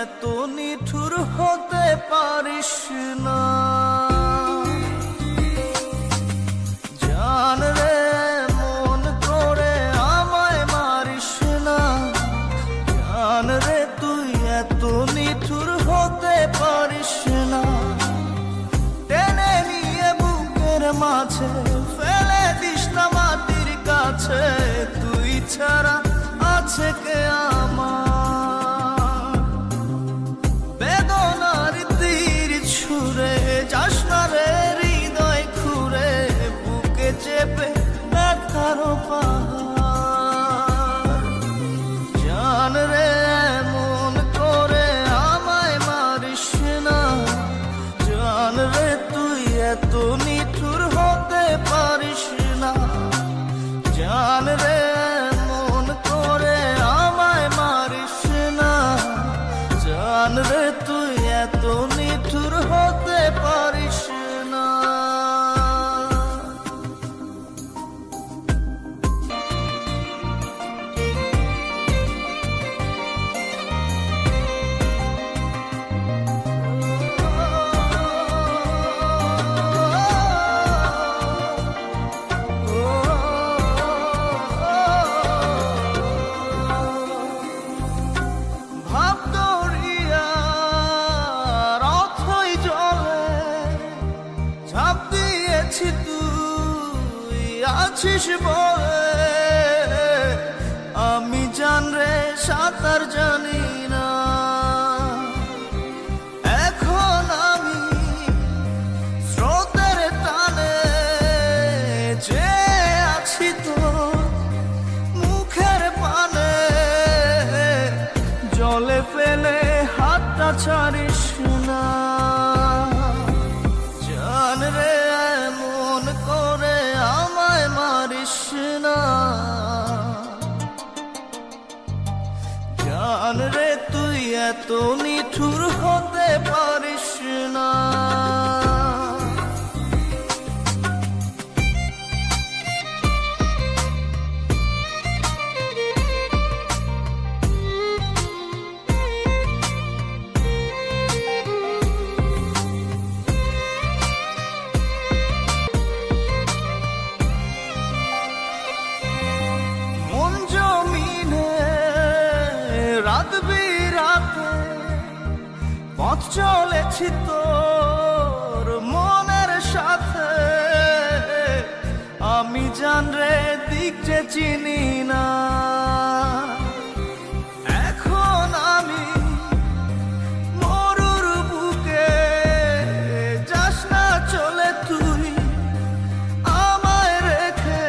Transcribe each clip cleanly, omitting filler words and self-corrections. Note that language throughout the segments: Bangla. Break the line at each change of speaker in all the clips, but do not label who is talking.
এত নিঠুর হতে পারিস না। জান রে মন করে আমায় মারিস না। জান রে তুই এত নিঠুর হতে পারিস না। টেনে নিয়ে বুকের মাঝে ফেলে দিস না মাটির কাছে। তুই ছাড়া আছে কে আমার? বেদনার তীর ছুঁড়ে যাস না রে হৃদয় খুঁড়ে। বুকে চেপে ব্যথার পাহাড়। জান রে মন করে আমায় মারিস না। জান রে তুই এত নিঠুর হতে পারিস না। জান রে মন করে আমায় মারিস না। জান রে তুই এত নিঠুর হতে পারিস না। ঝাঁপ দিয়েছি তুই আছিস বলে। আমি জান রে সাঁতার জানি না। এখন আমি স্রোতের টানে যে আছি তো মুখের পানে। জলে ফেলে হাতটা ছাড়িস না। জান রে মন করে আমায় মারিস না। জান রে তুই এত নিঠুর হতে পারিস না। রাত বিরাতে পথ চলেছি তোর মনের সাথে। আমি জান রে দিক যে চিনি না। এখন আমি মরুর বুকে যাস না চলে তুই আমায় রেখে।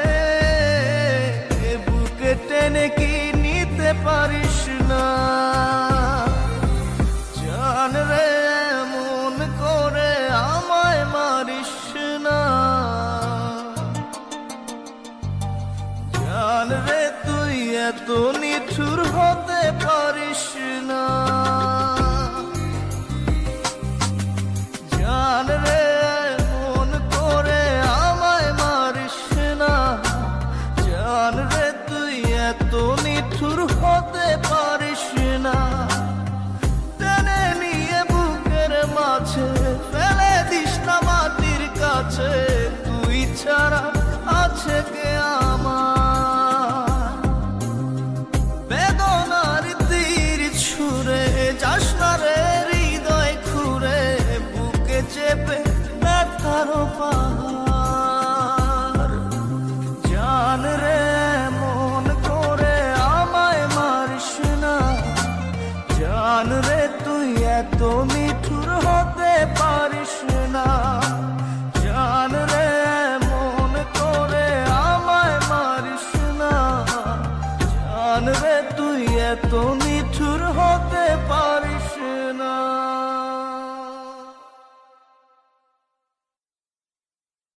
বুকে টেনে কি নিতে পারিস না? জান রে মন করে আমায় মারিস না। জান রে তুই এত নিঠুর হতে পারিস না। জান রে মন করে আমায় মারিস না। জান রে তুই এত নিঠুর হতে পারিস না। টেনে নিয়ে বুকের মাঝে ফেলে দিস না মাটির কাছে। তুই ছাড়া আছে কে আমার? বেদনার তীর ছুঁড়ে যাস না রে হৃদয় খুঁড়ে। বুকে চেপে ব্যথার পাহাড়। জান রে মন করে আমায় মারিস না। জান রে তুই এত নিঠুর হতে পারিস না। জান রে মন করে আমায় মারিস না। জান রে তুই এত